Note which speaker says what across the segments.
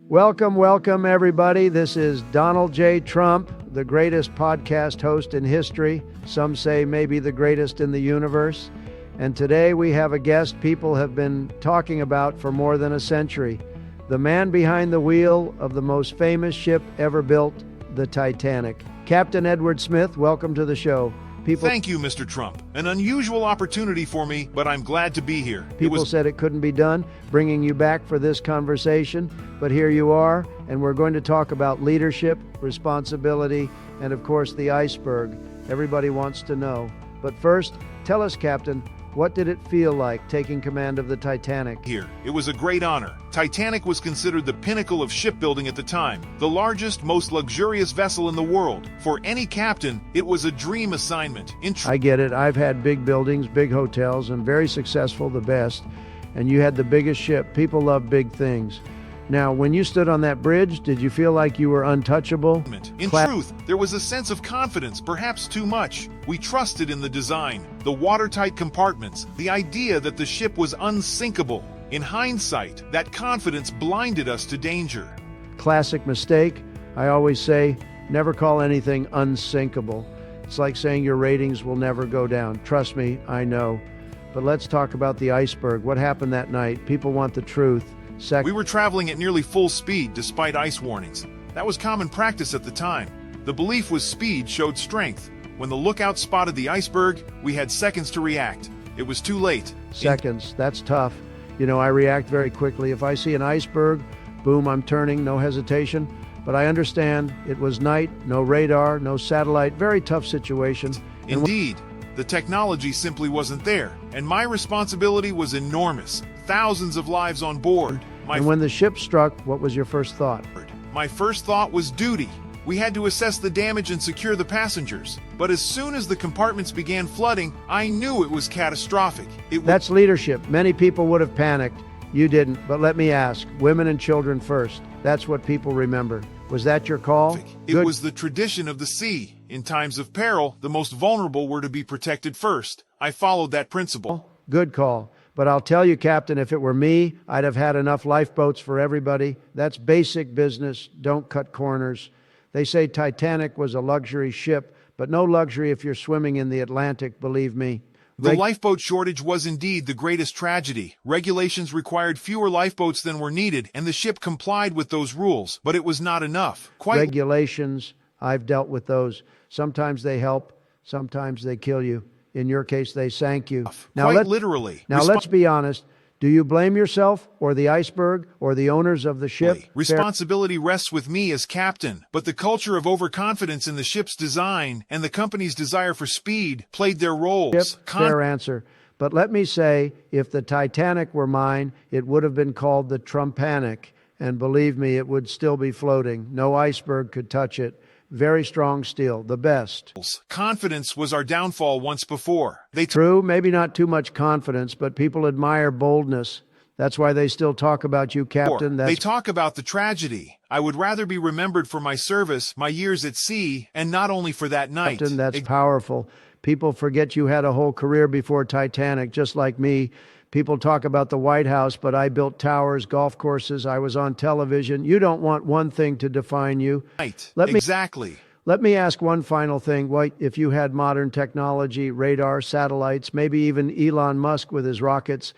Speaker 1: Welcome, everybody. This is Donald J. Trump, the greatest podcast host in history. Some say maybe the greatest in the universe. And today we have a guest people have been talking about for more than a century. The man behind the wheel of the most famous ship ever built, the Titanic. Captain Edward Smith, welcome to the show.
Speaker 2: Thank you, Mr. Trump. An unusual opportunity for me, but I'm glad to be here.
Speaker 1: People said it couldn't be done, bringing you back for this conversation, but here you are, and we're going to talk about leadership, responsibility, and of course the iceberg. Everybody wants to know. But first, tell us, Captain, what did it feel like taking command of the Titanic?
Speaker 2: It was a great honor. Titanic was considered the pinnacle of shipbuilding at the time, the largest, most luxurious vessel in the world. For any captain, it was a dream assignment.
Speaker 1: I get it. I've had big buildings, big hotels, and very successful, the best. And you had the biggest ship. People love big things. Now, when you stood on that bridge, did you feel like you were untouchable?
Speaker 2: In truth, there was a sense of confidence, perhaps too much. We trusted in the design, the watertight compartments, the idea that the ship was unsinkable. In hindsight, that confidence blinded us to danger.
Speaker 1: Classic mistake. I always say, never call anything unsinkable. It's like saying your ratings will never go down. Trust me, I know. But let's talk about the iceberg. What happened that night? People want the truth.
Speaker 2: We were traveling at nearly full speed despite ice warnings. That was common practice at the time. The belief was speed showed strength. When the lookout spotted the iceberg, we had seconds to react. It was too late.
Speaker 1: Seconds, that's tough. You know, I react very quickly. If I see an iceberg, boom, I'm turning, no hesitation. But I understand it was night, no radar, no satellite, very tough situation.
Speaker 2: Indeed, the technology simply wasn't there, and my responsibility was enormous. Thousands of lives on board.
Speaker 1: And when the ship struck, what was your first thought?
Speaker 2: My first thought was duty. We had to assess the damage and secure the passengers. But as soon as the compartments began flooding, I knew it was catastrophic.
Speaker 1: That's leadership. Many people would have panicked. You didn't. But let me ask, women and children first. That's what people remember. Was that your call?
Speaker 2: It was the tradition of the sea. In times of peril, the most vulnerable were to be protected first. I followed that principle.
Speaker 1: Good call. But I'll tell you, Captain, if it were me, I'd have had enough lifeboats for everybody. That's basic business. Don't cut corners. They say Titanic was a luxury ship, but no luxury if you're swimming in the Atlantic, believe me.
Speaker 2: The lifeboat shortage was indeed the greatest tragedy. Regulations required fewer lifeboats than were needed, and the ship complied with those rules, but it was not enough.
Speaker 1: Regulations, I've dealt with those. Sometimes they help, sometimes they kill you. In your case, they sank you.
Speaker 2: Now, literally.
Speaker 1: Now, let's be honest. Do you blame yourself or the iceberg or the owners of the ship?
Speaker 2: Responsibility rests with me as captain, but the culture of overconfidence in the ship's design and the company's desire for speed played their roles.
Speaker 1: Fair answer. But let me say, if the Titanic were mine, it would have been called the Trumpanic. And believe me, it would still be floating. No iceberg could touch it. Very strong steel, the best.
Speaker 2: Confidence was our downfall once before.
Speaker 1: True, maybe not too much confidence, but people admire boldness. That's why they still talk about you, Captain.
Speaker 2: They talk about the tragedy. I would rather be remembered for my service, my years at sea, and not only for that night.
Speaker 1: Captain, that's powerful. People forget you had a whole career before Titanic, just like me. People talk about the White House, but I built towers, golf courses, I was on television. You don't want one thing to define you.
Speaker 2: Exactly.
Speaker 1: Let me ask one final thing. What if you had modern technology, radar, satellites, maybe even Elon Musk with his rockets,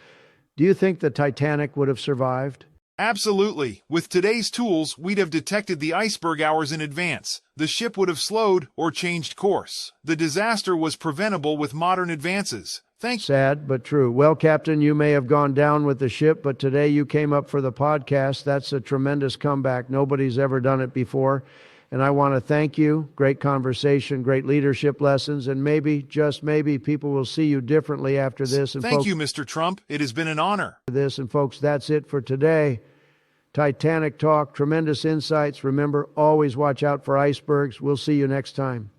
Speaker 1: do you think the Titanic would have survived?
Speaker 2: Absolutely. With today's tools, we'd have detected the iceberg hours in advance. The ship would have slowed or changed course. The disaster was preventable with modern advances.
Speaker 1: Sad, but true. Well, Captain, you may have gone down with the ship, but today you came up for the podcast. That's a tremendous comeback. Nobody's ever done it before. And I want to thank you. Great conversation, great leadership lessons, and maybe, just maybe, people will see you differently after this. And
Speaker 2: thank you, Mr. Trump. It has been an honor.
Speaker 1: And folks, that's it for today. Titanic Talk, tremendous insights. Remember, always watch out for icebergs. We'll see you next time.